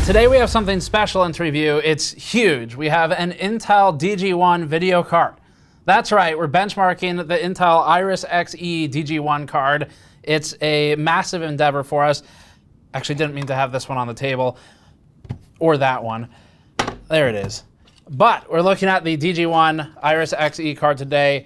Today we have something special to review. It's huge. We have an Intel DG1 video card. That's right, we're benchmarking the Intel Iris Xe DG1 card. It's a massive endeavor for us. Actually, didn't mean to have this one on the table, or that one. There it is. But we're looking at the DG1 Iris Xe card today.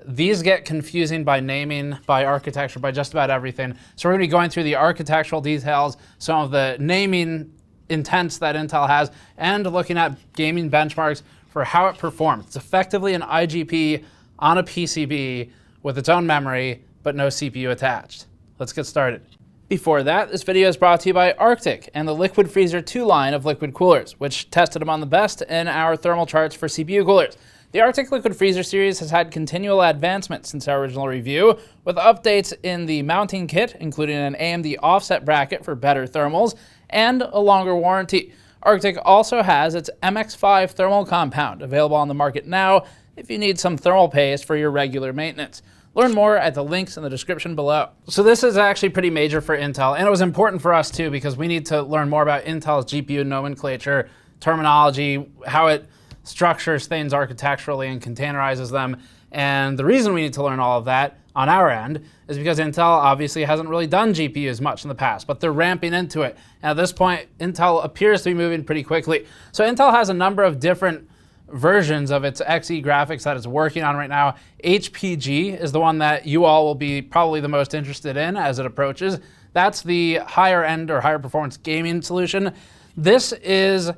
These get confusing by naming, by architecture, by just about everything. So we're going to be going through the architectural details, some of the naming intents that Intel has, and looking at gaming benchmarks for how it performs. It's effectively an IGP on a PCB with its own memory, but no CPU attached. Let's get started. Before that, this video is brought to you by Arctic and the Liquid Freezer 2 line of liquid coolers, which tested among the best in our thermal charts for CPU coolers. The Arctic Liquid Freezer series has had continual advancement since our original review, with updates in the mounting kit, including an AMD offset bracket for better thermals, and a longer warranty. Arctic also has its MX5 thermal compound available on the market now if you need some thermal paste for your regular maintenance. Learn more at the links in the description below. So this is actually pretty major for Intel, and it was important for us too because we need to learn more about Intel's GPU nomenclature, terminology, how it structures things architecturally and containerizes them. And the reason we need to learn all of that on our end is because Intel obviously hasn't really done GPUs much in the past, but they're ramping into it. And at this point, Intel appears to be moving pretty quickly. So Intel has a number of different versions of its Xe graphics that it's working on right now. HPG is the one that you all will be probably the most interested in as it approaches. That's the higher end or higher performance gaming solution. This is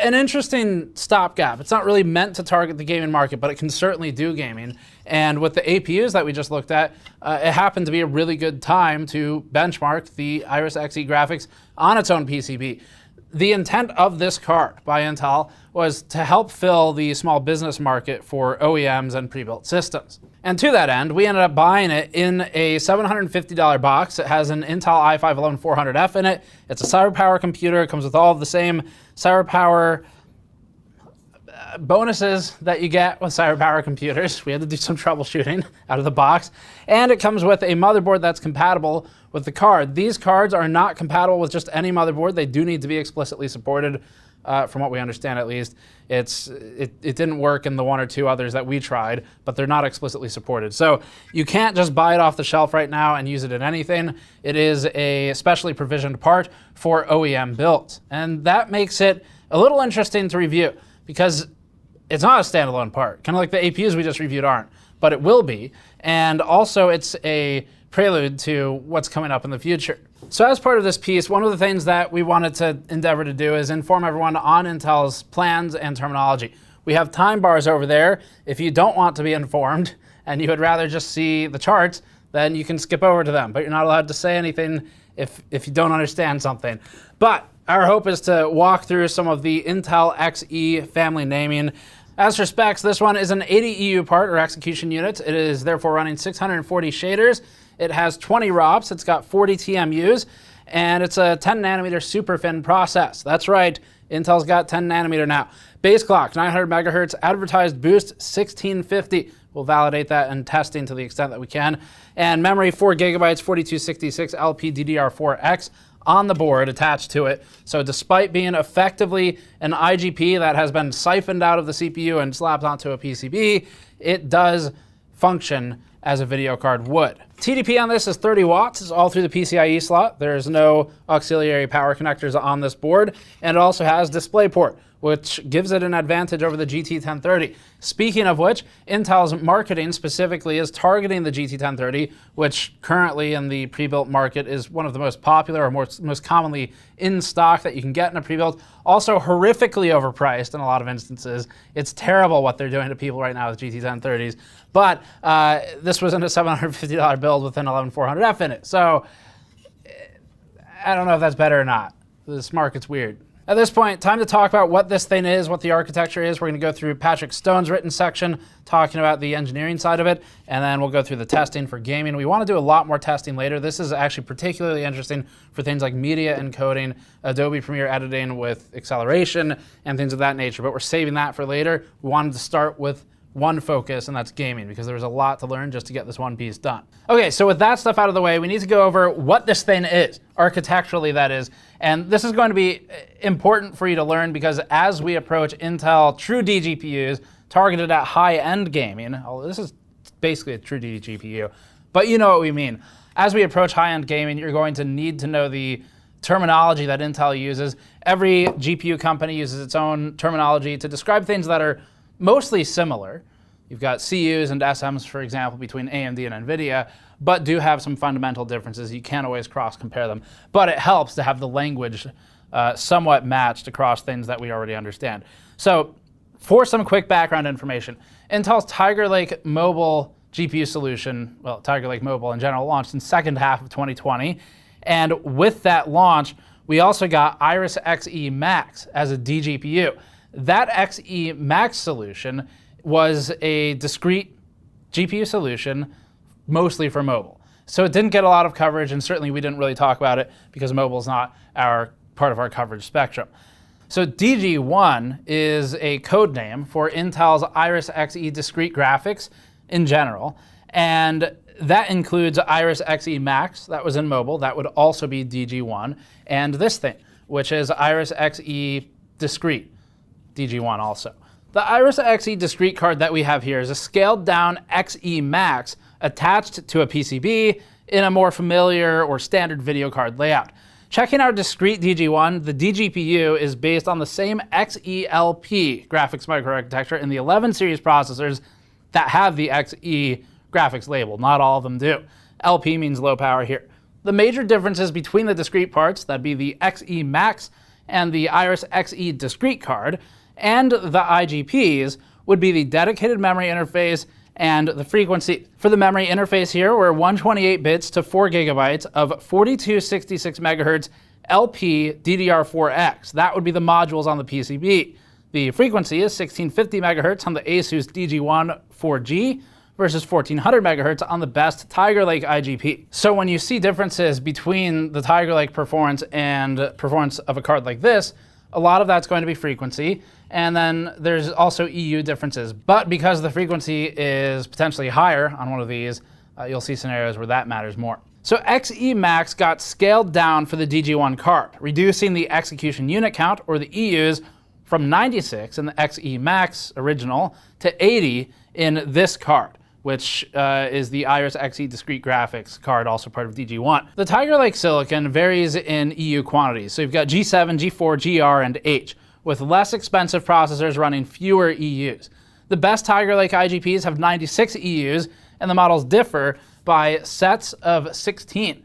an interesting stopgap. It's not really meant to target the gaming market, but it can certainly do gaming. And with the APUs that we just looked at, it happened to be a really good time to benchmark the Iris Xe graphics on its own PCB. The intent of this card by Intel was to help fill the small business market for OEMs and pre-built systems. And to that end, we ended up buying it in a $750 box. It has an Intel i5-11400F in it. It's a CyberPower computer. It comes with all of the same CyberPower bonuses that you get with CyberPower computers. We had to do some troubleshooting out of the box. And it comes with a motherboard that's compatible with the card. These cards are not compatible with just any motherboard. They do need to be explicitly supported, from what we understand at least. It didn't work in the one or two others that we tried, but they're not explicitly supported. So you can't just buy it off the shelf right now and use it in anything. It is a specially provisioned part for OEM builds. And that makes it a little interesting to review because it's not a standalone part, kind of like the APUs we just reviewed aren't, but it will be. And also it's a prelude to what's coming up in the future. So as part of this piece, one of the things that we wanted to endeavor to do is inform everyone on Intel's plans and terminology. We have time bars over there. If you don't want to be informed and you would rather just see the charts, then you can skip over to them, but you're not allowed to say anything if you don't understand something. But our hope is to walk through some of the Intel Xe family naming. As for specs, this one is an 80 EU part or execution units. It is therefore running 640 shaders. It has 20 ROPs, it's got 40 TMUs, and it's a 10 nanometer SuperFin process. That's right, Intel's got 10 nanometer now. Base clock, 900 megahertz, advertised boost, 1650. We'll validate that in testing to the extent that we can. And memory, 4 gigabytes, 4266 LPDDR4X on the board attached to it. So despite being effectively an IGP that has been siphoned out of the CPU and slapped onto a PCB, it does function as a video card would. TDP on this is 30 watts. It's all through the PCIe slot. There's no auxiliary power connectors on this board. And it also has DisplayPort, which gives it an advantage over the GT 1030. Speaking of which, Intel's marketing specifically is targeting the GT 1030, which currently in the pre-built market is one of the most popular or most commonly in stock that you can get in a pre-built. Also horrifically overpriced in a lot of instances. It's terrible what they're doing to people right now with GT 1030s. But this was in a $750 build with an 11400F in it. So I don't know if that's better or not. This market's weird. At this point, time to talk about what this thing is, what the architecture is. We're going to go through Patrick Stone's written section, talking about the engineering side of it, and then we'll go through the testing for gaming. We want to do a lot more testing later. This is actually particularly interesting for things like media encoding, Adobe Premiere editing with acceleration, and things of that nature, but we're saving that for later. We wanted to start with one focus, and that's gaming, because there was a lot to learn just to get this one piece done. Okay, so with that stuff out of the way, we need to go over what this thing is, architecturally that is. And this is going to be important for you to learn, because as we approach Intel true DGPUs targeted at high-end gaming, this is basically a true DGPU, but you know what we mean. As we approach high-end gaming, you're going to need to know the terminology that Intel uses. Every GPU company uses its own terminology to describe things that are mostly similar. You've got CUs and SMs, for example, between AMD and NVIDIA, but do have some fundamental differences. You can't always cross-compare them, but it helps to have the language somewhat matched across things that we already understand. So for some quick background information, Intel's Tiger Lake mobile GPU solution, well, Tiger Lake Mobile in general, launched in second half of 2020. And with that launch, we also got Iris Xe Max as a DGPU. That Xe Max solution was a discrete GPU solution, mostly for mobile. So it didn't get a lot of coverage, and certainly we didn't really talk about it because mobile is not part of our coverage spectrum. So DG1 is a code name for Intel's Iris Xe discrete graphics in general, and that includes Iris Xe Max, that was in mobile, that would also be DG1, and this thing, which is Iris Xe discrete, DG1 also. The Iris Xe discrete card that we have here is a scaled down Xe Max attached to a PCB in a more familiar or standard video card layout. Checking our discrete DG1, the DGPU is based on the same XeLP graphics microarchitecture in the 11 series processors that have the Xe graphics label. Not all of them do. LP means low power here. The major differences between the discrete parts, that'd be the Xe Max and the Iris Xe discrete card, and the IGPs, would be the dedicated memory interface and the frequency. For the memory interface here, we're 128 bits to 4 gigabytes of 4266 megahertz LP DDR4X. That would be the modules on the PCB. The frequency is 1650 megahertz on the Asus DG1 4G versus 1400 megahertz on the best Tiger Lake IGP. So when you see differences between the Tiger Lake performance and performance of a card like this, a lot of that's going to be frequency, and then there's also EU differences. But because the frequency is potentially higher on one of these, you'll see scenarios where that matters more. So Xe Max got scaled down for the DG1 card, reducing the execution unit count, or the EUs, from 96 in the Xe Max original to 80 in this card, which is the Iris Xe discrete graphics card, also part of DG1. The Tiger Lake silicon varies in EU quantities. So you've got G7, G4, GR, and H, with less expensive processors running fewer EUs. The best Tiger Lake IGPs have 96 EUs, and the models differ by sets of 16.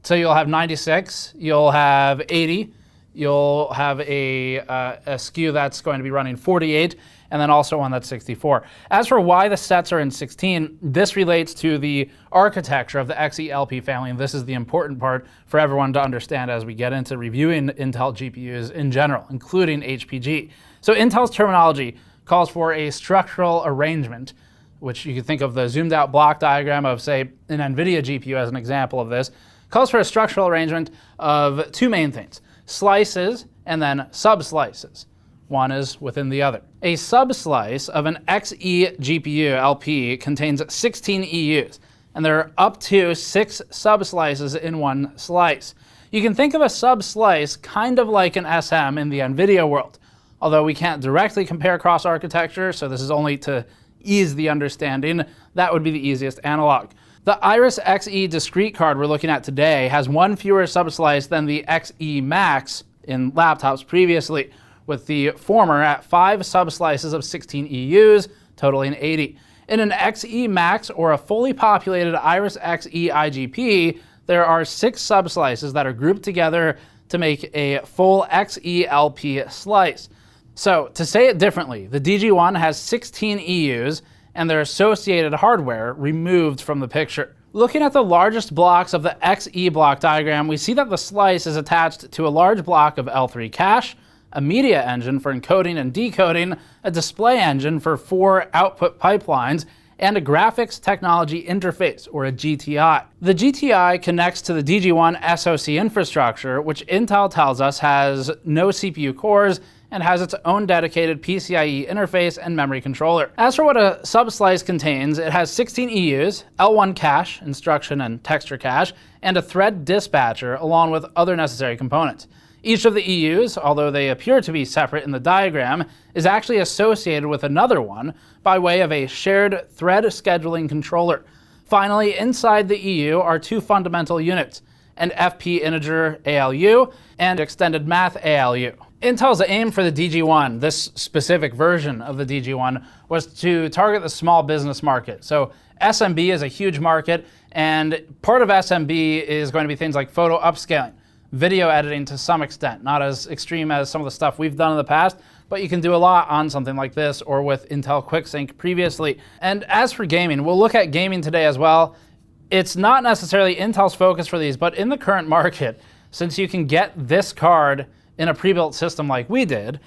So you'll have 96, you'll have 80, you'll have a SKU that's going to be running 48, and then also one that's 64. As for why the sets are in 16, this relates to the architecture of the XeLP family, and this is the important part for everyone to understand as we get into reviewing Intel GPUs in general, including HPG. So Intel's terminology calls for a structural arrangement, which you can think of the zoomed out block diagram of, say, an NVIDIA GPU as an example of this, calls for a structural arrangement of two main things: slices and then subslices. One is within the other. A subslice of an Xe GPU LP contains 16 EUs, and there are up to 6 subslices in one slice. You can think of a subslice kind of like an SM in the NVIDIA world, although we can't directly compare cross architecture, so this is only to ease the understanding. That would be the easiest analog. The Iris Xe discrete card we're looking at today has one fewer subslice than the Xe Max in laptops previously, with the former at 5 subslices of 16 EUs, totaling 80. In an Xe Max or a fully populated Iris Xe IGP, there are 6 subslices that are grouped together to make a full XeLP slice. So, to say it differently, the DG1 has 16 EUs and their associated hardware removed from the picture. Looking at the largest blocks of the Xe block diagram, we see that the slice is attached to a large block of L3 cache, a media engine for encoding and decoding, a display engine for 4 output pipelines, and a graphics technology interface, or a GTI. The GTI connects to the DG1 SoC infrastructure, which Intel tells us has no CPU cores and has its own dedicated PCIe interface and memory controller. As for what a subslice contains, it has 16 EUs, L1 cache, instruction and texture cache, and a thread dispatcher along with other necessary components. Each of the EUs, although they appear to be separate in the diagram, is actually associated with another one by way of a shared thread scheduling controller. Finally, inside the EU are two fundamental units, an FP integer ALU and extended math ALU. Intel's aim for the DG1, this specific version of the DG1, was to target the small business market. So SMB is a huge market, and part of SMB is going to be things like photo upscaling, video editing to some extent, not as extreme as some of the stuff we've done in the past, but you can do a lot on something like this or with Intel QuickSync previously. And as for gaming, we'll look at gaming today as well. It's not necessarily Intel's focus for these, but in the current market, since you can get this card in a pre-built system like we did,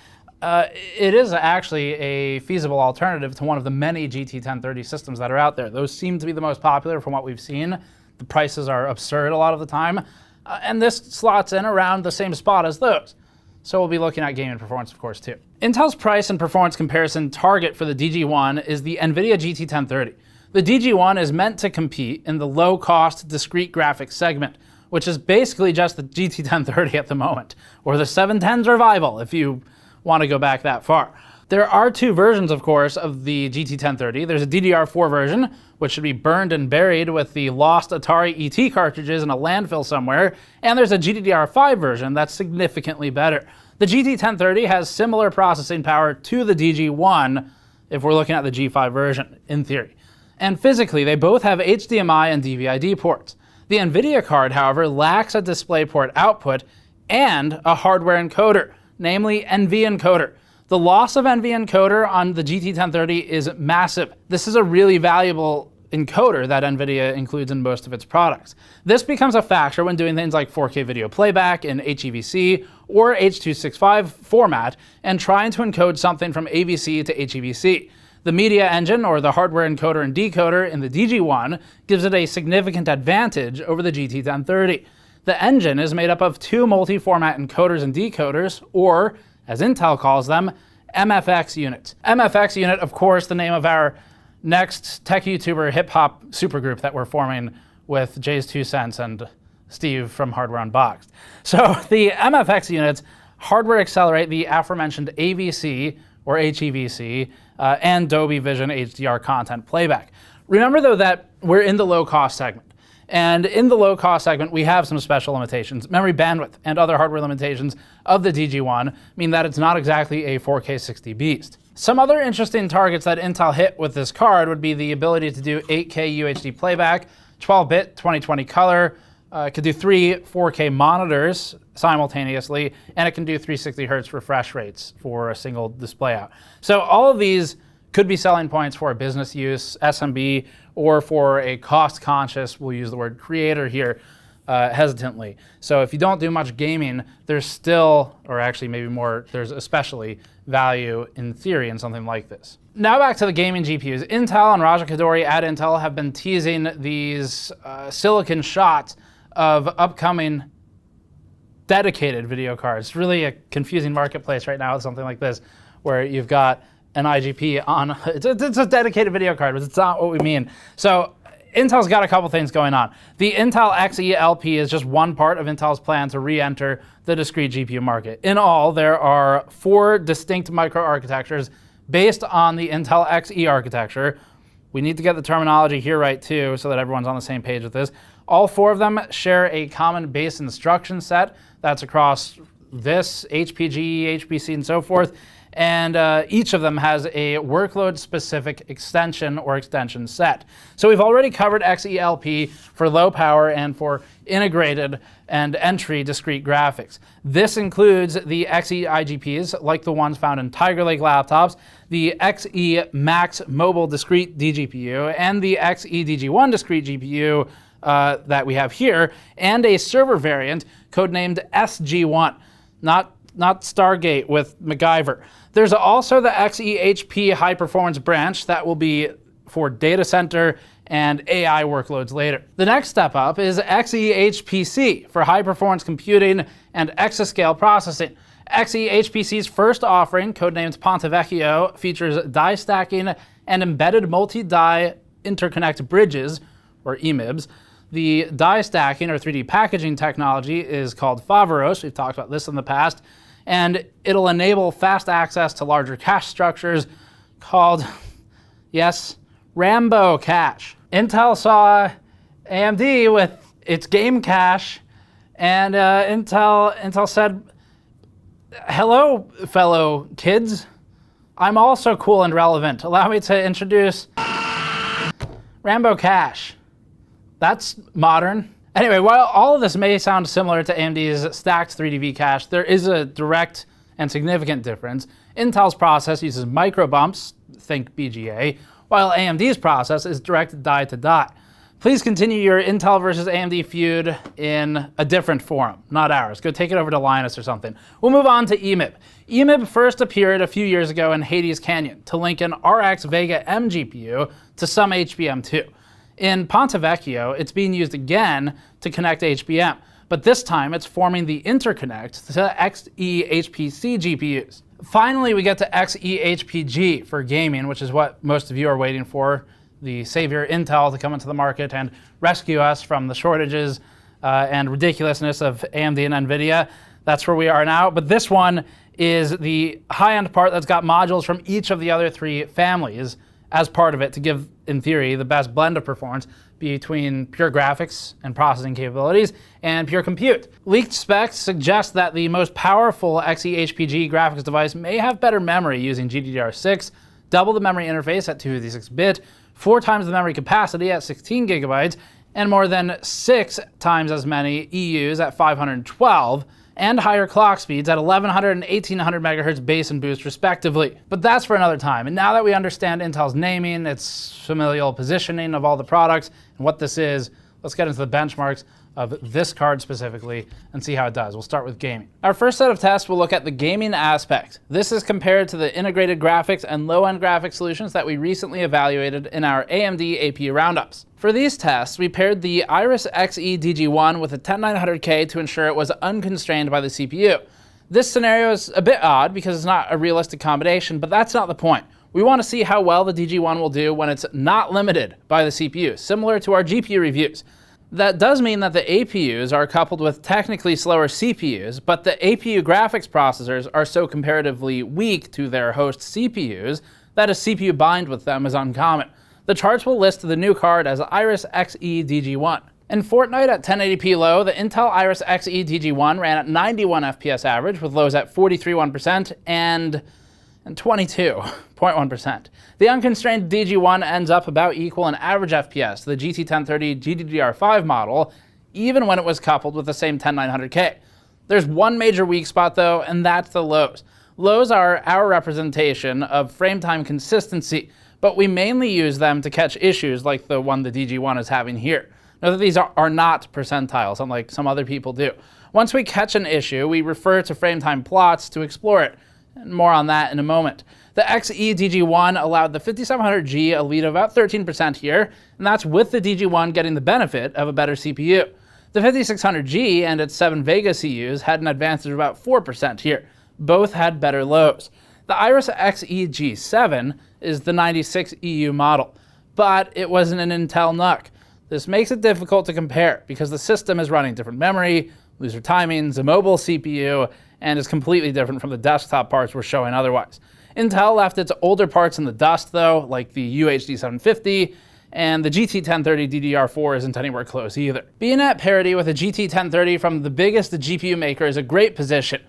it is actually a feasible alternative to one of the many GT 1030 systems that are out there. Those seem to be the most popular from what we've seen. The prices are absurd a lot of the time, and this slots in around the same spot as those. So we'll be looking at gaming performance, of course, too. Intel's price and performance comparison target for the DG1 is the NVIDIA GT 1030. The DG1 is meant to compete in the low-cost discrete graphics segment, which is basically just the GT 1030 at the moment, or the 710's revival, if you want to go back that far. There are two versions, of course, of the GT 1030. There's a DDR4 version, which should be burned and buried with the lost Atari ET cartridges in a landfill somewhere, and there's a GDDR5 version that's significantly better. The GT 1030 has similar processing power to the DG1 if we're looking at the G5 version, in theory. And physically, they both have HDMI and DVI-D ports. The NVIDIA card, however, lacks a DisplayPort output and a hardware encoder, namely NVENC. The loss of NVENC on the GT 1030 is massive. This is a really valuable encoder that NVIDIA includes in most of its products. This becomes a factor when doing things like 4K video playback in HEVC or H.265 format and trying to encode something from AVC to HEVC. The media engine, or the hardware encoder and decoder in the DG1, gives it a significant advantage over the GT 1030. The engine is made up of two multi-format encoders and decoders, or, as Intel calls them, MFX units. MFX unit, of course, the name of our next tech YouTuber hip-hop supergroup that we're forming with Jay's 2 cents and Steve from Hardware Unboxed. So the MFX units hardware accelerate the aforementioned AVC, or HEVC, and Dolby Vision HDR content playback. Remember, though, that we're in the low-cost segment. And in the low-cost segment, we have some special limitations. Memory bandwidth and other hardware limitations of the DG1 mean that it's not exactly a 4K 60 beast. Some other interesting targets that Intel hit with this card would be the ability to do 8K UHD playback, 12-bit 2020 color, it could do 3 4K monitors simultaneously, and it can do 360 Hz refresh rates for a single display out. So all of these could be selling points for a business use, SMB, or for a cost-conscious, we'll use the word creator here hesitantly. So if you don't do much gaming, there's still, or actually maybe more, there's especially value in theory in something like this. Now back to the gaming GPUs. Intel and Raja Koduri at Intel have been teasing these silicon shots of upcoming dedicated video cards. It's really a confusing marketplace right now with something like this, where you've got an IGP on, it's a dedicated video card, but it's not what we mean. So Intel's got a couple things going on. The Intel Xe LP is just one part of Intel's plan to re-enter the discrete GPU market. In all, there are 4 distinct microarchitectures based on the Intel Xe architecture. We need to get the terminology here right too, so that everyone's on the same page with this. All 4 of them share a common base instruction set that's across this, HPG, HPC, and so forth. And each of them has a workload-specific extension or extension set. So we've already covered XELP for low power and for integrated and entry discrete graphics. This includes the Xe IGPs, like the ones found in Tiger Lake laptops, the Xe Max mobile discrete DGPU, and the Xe DG1 discrete GPU that we have here, and a server variant codenamed SG1, not Stargate with MacGyver. There's also the XeHP high performance branch that will be for data center and AI workloads later. The next step up is XeHPC for high performance computing and exascale processing. Xe HPC's first offering, codenamed Ponte Vecchio, features die stacking and embedded multi-die interconnect bridges, or EMIBs. The die stacking, or 3D packaging technology, is called Foveros. We've talked about this in the past. And it'll enable fast access to larger cache structures called, yes, Rambo cache. Intel saw AMD with its game cache, and Intel said, hello, fellow kids. I'm also cool and relevant. Allow me to introduce Rambo cache. That's modern. Anyway, while all of this may sound similar to AMD's stacked 3D cache, there is a direct and significant difference. Intel's process uses micro bumps, think BGA, while AMD's process is direct die to die. Please continue your Intel versus AMD feud in a different forum, not ours. Go take it over to Linus or something. We'll move on to EMIB. EMIB first appeared a few years ago in Hades Canyon to link an RX Vega M GPU to some HBM2. In Ponte Vecchio, it's being used again to connect HBM, but this time it's forming the interconnect to Xe HPC GPUs. Finally, we get to Xe HPG for gaming, which is what most of you are waiting for. The savior Intel to come into the market and rescue us from the shortages and ridiculousness of AMD and NVIDIA. That's where we are now. But this one is the high-end part that's got modules from each of the other three families as part of it to give, in theory, the best blend of performance between pure graphics and processing capabilities and pure compute. Leaked specs suggest that the most powerful Xe HPG graphics device may have better memory using GDDR6, double the memory interface at 256-bit, 4 times the memory capacity at 16 gigabytes, and more than 6 times as many EUs at 512, and higher clock speeds at 1100 and 1800 megahertz base and boost respectively. But that's for another time. And now that we understand Intel's naming, its familial positioning of all the products, and what this is, let's get into the benchmarks of this card specifically and see how it does. We'll start with gaming. Our first set of tests will look at the gaming aspect. This is compared to the integrated graphics and low-end graphics solutions that we recently evaluated in our AMD APU roundups. For these tests, we paired the Iris Xe DG1 with a 10900K to ensure it was unconstrained by the CPU. This scenario is a bit odd because it's not a realistic combination, but that's not the point. We want to see how well the DG1 will do when it's not limited by the CPU, similar to our GPU reviews. That does mean that the APUs are coupled with technically slower CPUs, but the APU graphics processors are so comparatively weak to their host CPUs that a CPU bind with them is uncommon. The charts will list the new card as Iris Xe DG1. In Fortnite at 1080p low, the Intel Iris Xe DG1 ran at 91 FPS average with lows at 43.1% and 22.1%. The unconstrained DG1 ends up about equal in average FPS to the GT 1030 GDDR5 model, even when it was coupled with the same 10900K. There's one major weak spot though, and that's the lows. Lows are our representation of frame time consistency, but we mainly use them to catch issues like the one the DG1 is having here. Note that these are not percentiles, unlike some other people do. Once we catch an issue, we refer to frame time plots to explore it. And more on that in a moment. The Xe DG1 allowed the 5700G a lead of about 13% here, and that's with the DG1 getting the benefit of a better CPU. The 5600G and its 7 Vega CUs had an advantage of about 4% here. Both had better lows. The Iris Xe G7 is the 96 EU model, but it wasn't an Intel NUC. This makes it difficult to compare because the system is running different memory, looser timings, a mobile CPU, and is completely different from the desktop parts we're showing otherwise. Intel left its older parts in the dust though, like the UHD 750, and the GT 1030 DDR4 isn't anywhere close either. Being at parity with a GT 1030 from the biggest GPU maker is a great position,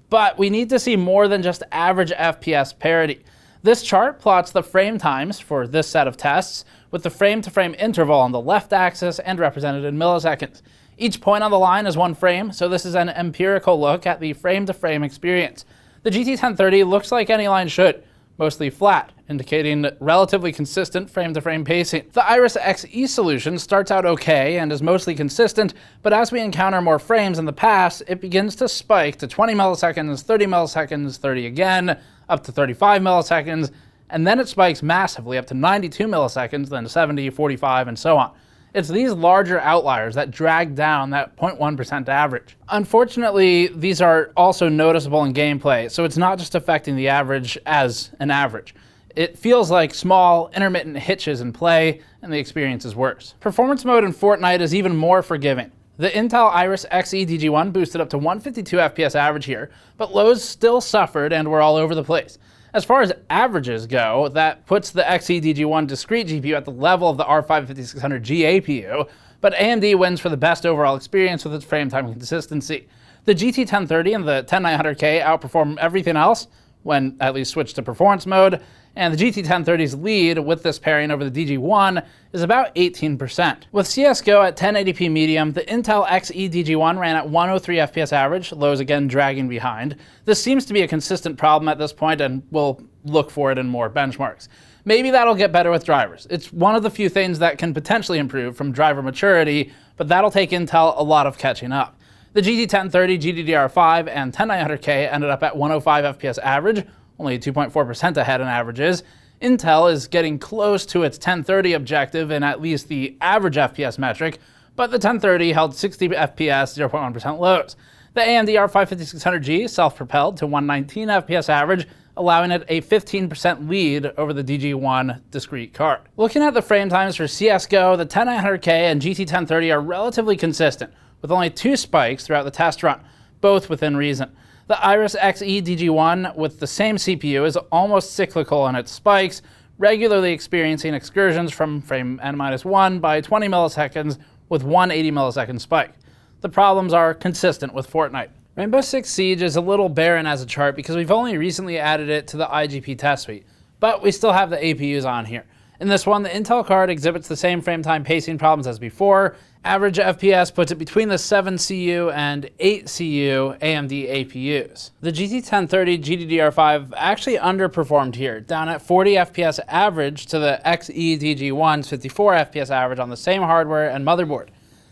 but we need to see more than just average FPS parity. This chart plots the frame times for this set of tests with the frame-to-frame interval on the left axis and represented in milliseconds. Each point on the line is one frame, so this is an empirical look at the frame-to-frame experience. The GT 1030 looks like any line should, mostly flat, indicating relatively consistent frame-to-frame pacing. The Iris Xe solution starts out okay and is mostly consistent, but as we encounter more frames in the past, it begins to spike to 20 milliseconds, 30 milliseconds, 30 again, up to 35 milliseconds, and then it spikes massively up to 92 milliseconds, then 70, 45, and so on. It's these larger outliers that drag down that 0.1% average. Unfortunately, these are also noticeable in gameplay, so it's not just affecting the average as an average. It feels like small, intermittent hitches in play, and the experience is worse. Performance mode in Fortnite is even more forgiving. The Intel Iris Xe DG1 boosted up to 152 FPS average here, but lows still suffered and were all over the place. As far as averages go, that puts the Xe DG1 discrete GPU at the level of the R5 5600G APU, but AMD wins for the best overall experience with its frame time consistency. The GT 1030 and the 10900K outperform everything else when at least switched to performance mode, and the GT 1030's lead with this pairing over the DG1 is about 18%. With CSGO at 1080p medium, the Intel Xe DG1 ran at 103 FPS average, lows again dragging behind. This seems to be a consistent problem at this point, and we'll look for it in more benchmarks. Maybe that'll get better with drivers. It's one of the few things that can potentially improve from driver maturity, but that'll take Intel a lot of catching up. The GT 1030, GDDR5, and 10900K ended up at 105 FPS average, only 2.4% ahead in averages. Intel is getting close to its 1030 objective in at least the average FPS metric, but the 1030 held 60 FPS, 0.1% lows. The AMD R5 5600G self-propelled to 119 FPS average, allowing it a 15% lead over the DG1 discrete card. Looking at the frame times for CSGO, the 10900K and GT 1030 are relatively consistent, with only 2 spikes throughout the test run, both within reason. The Iris Xe DG1 with the same CPU is almost cyclical in its spikes, regularly experiencing excursions from frame n-1 by 20 milliseconds with one 80 millisecond spike. The problems are consistent with Fortnite. Rainbow Six Siege is a little barren as a chart because we've only recently added it to the IGP test suite, but we still have the APUs on here. In this one, the Intel card exhibits the same frame time pacing problems as before. Average FPS puts it between the 7 CU and 8 CU AMD APUs. The GT 1030 GDDR5 actually underperformed here, down at 40 FPS average to the Xe DG1's 54 FPS average on the same hardware and motherboard.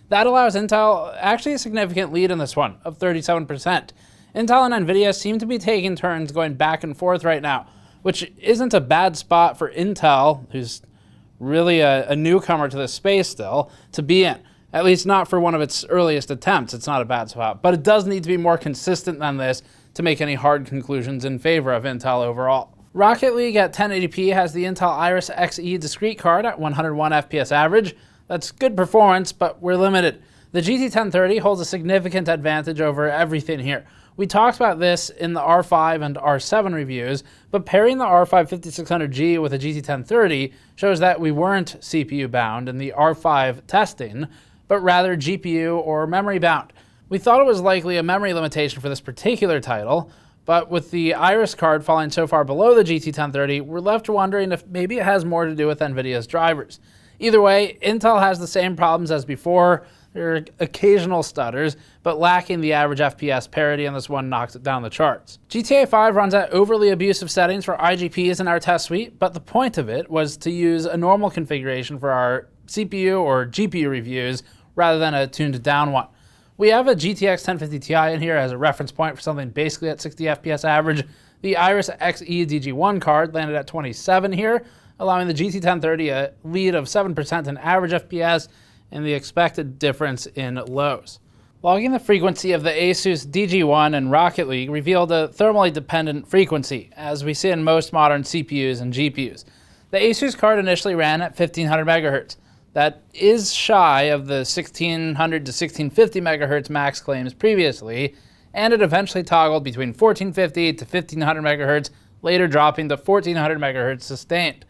That allows Intel actually a significant lead in this one, of 37%. Intel and NVIDIA seem to be taking turns going back and forth right now, which isn't a bad spot for Intel, who's really a newcomer to this space still, to be in. At least not for one of its earliest attempts. It's not a bad spot, but it does need to be more consistent than this to make any hard conclusions in favor of Intel overall. Rocket League at 1080p has the Intel Iris Xe discrete card at 101 FPS average. That's good performance, but we're limited. The GT 1030 holds a significant advantage over everything here. We talked about this in the R5 and R7 reviews, but pairing the R5 5600G with a GT 1030 shows that we weren't CPU bound in the R5 testing, but rather GPU or memory bound. We thought it was likely a memory limitation for this particular title, but with the Iris card falling so far below the GT 1030, we're left wondering if maybe it has more to do with NVIDIA's drivers. Either way, Intel has the same problems as before. There are occasional stutters, but lacking the average FPS parity, and this one knocks it down the charts. GTA 5 runs at overly abusive settings for IGPs in our test suite, but the point of it was to use a normal configuration for our CPU or GPU reviews rather than a tuned down one. We have a GTX 1050 Ti in here as a reference point for something basically at 60 FPS average. The Iris Xe DG1 card landed at 27 here, allowing the GT 1030 a lead of 7% in average FPS and the expected difference in lows. Logging the frequency of the Asus DG1 and Rocket League revealed a thermally dependent frequency, as we see in most modern CPUs and GPUs. The Asus card initially ran at 1500 MHz. That is shy of the 1600 to 1650 MHz max claims previously, and it eventually toggled between 1450 to 1500 MHz, later dropping to 1400 MHz sustained.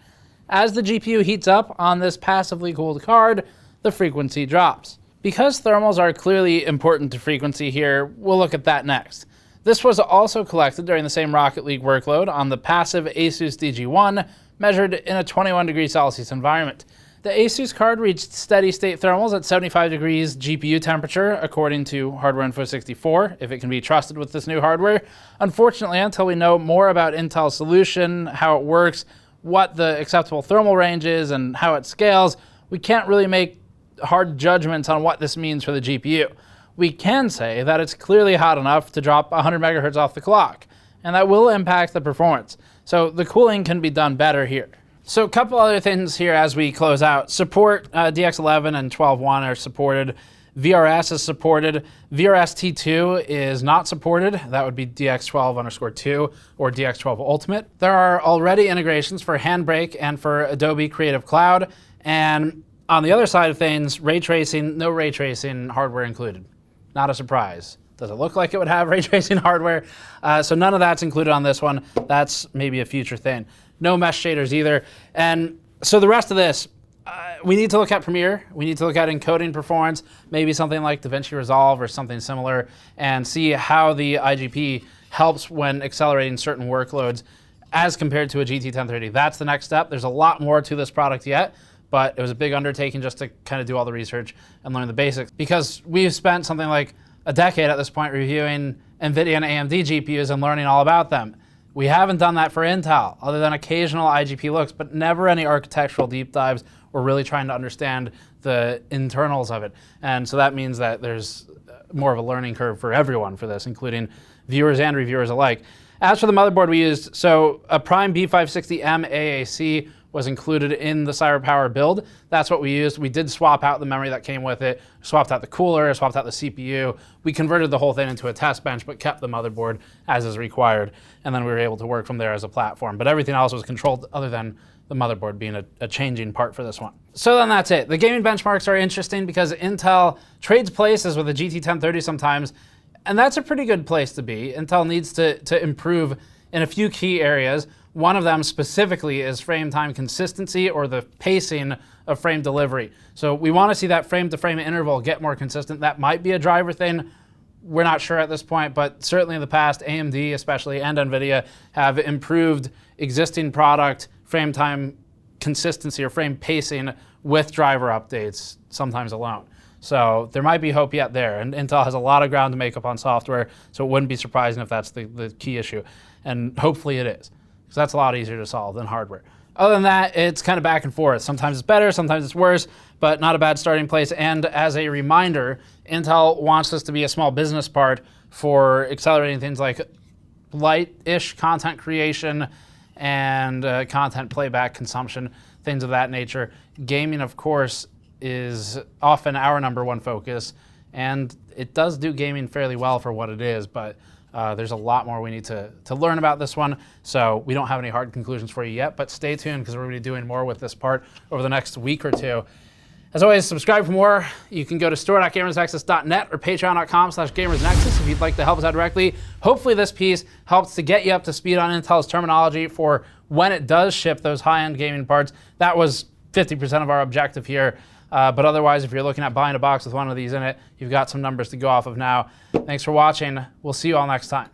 As the GPU heats up on this passively cooled card, the frequency drops. Because thermals are clearly important to frequency here, we'll look at that next. This was also collected during the same Rocket League workload on the passive Asus DG1, measured in a 21 degrees Celsius environment. The Asus card reached steady state thermals at 75 degrees GPU temperature, according to Hardware Info 64, if it can be trusted with this new hardware. Unfortunately, until we know more about Intel's solution, how it works, what the acceptable thermal range is, and how it scales, we can't really make hard judgments on what this means for the GPU. We can say that it's clearly hot enough to drop 100 megahertz off the clock, and that will impact the performance. So the cooling can be done better here. So a couple other things here as we close out. Support DX11 and 12.1 are supported. VRS is supported. VRS T2 is not supported. That would be DX12_2 or DX12 Ultimate. There are already integrations for Handbrake and for Adobe Creative Cloud. And on the other side of things, ray tracing, no ray tracing hardware included. Not a surprise. Does it look like it would have ray tracing hardware? So none of that's included on this one. That's maybe a future thing. No mesh shaders either. And so the rest of this, we need to look at Premiere. We need to look at encoding performance, maybe something like DaVinci Resolve or something similar, and see how the IGP helps when accelerating certain workloads as compared to a GT 1030. That's the next step. There's a lot more to this product yet, but it was a big undertaking just to kind of do all the research and learn the basics, because we've spent something like a decade at this point reviewing NVIDIA and AMD GPUs and learning all about them. We haven't done that for Intel, other than occasional IGP looks, but never any architectural deep dives or really trying to understand the internals of it. And so that means that there's more of a learning curve for everyone for this, including viewers and reviewers alike. As for the motherboard we used, so a Prime B560M AAC was included in the CyberPower build. That's what we used. We did swap out the memory that came with it, swapped out the cooler, swapped out the CPU. We converted the whole thing into a test bench, but kept the motherboard as is required. And then we were able to work from there as a platform. But everything else was controlled other than the motherboard being a changing part for this one. So then that's it. The gaming benchmarks are interesting because Intel trades places with the GT 1030 sometimes, and that's a pretty good place to be. Intel needs to improve in a few key areas. One of them specifically is frame time consistency, or the pacing of frame delivery. So we want to see that frame to frame interval get more consistent. That might be a driver thing. We're not sure at this point, but certainly in the past, AMD especially and NVIDIA have improved existing product frame time consistency or frame pacing with driver updates, sometimes alone. So there might be hope yet there. And Intel has a lot of ground to make up on software, so it wouldn't be surprising if that's the key issue. And hopefully it is, because that's a lot easier to solve than hardware. Other than that, it's kind of back and forth. Sometimes it's better, sometimes it's worse, but not a bad starting place. And as a reminder, Intel wants this to be a small business part for accelerating things like light-ish content creation and content playback consumption, things of that nature. Gaming, of course, is often our #1 focus, and it does do gaming fairly well for what it is, but there's a lot more we need to learn about this one, so we don't have any hard conclusions for you yet, but stay tuned because we're going to be doing more with this part over the next week or two. As always, subscribe for more. You can go to store.gamersnexus.net or patreon.com/gamersnexus if you'd like to help us out directly. Hopefully this piece helps to get you up to speed on Intel's terminology for when it does ship those high-end gaming parts. That was 50% of our objective here. But otherwise, if you're looking at buying a box with one of these in it, you've got some numbers to go off of now. Thanks for watching. We'll see you all next time.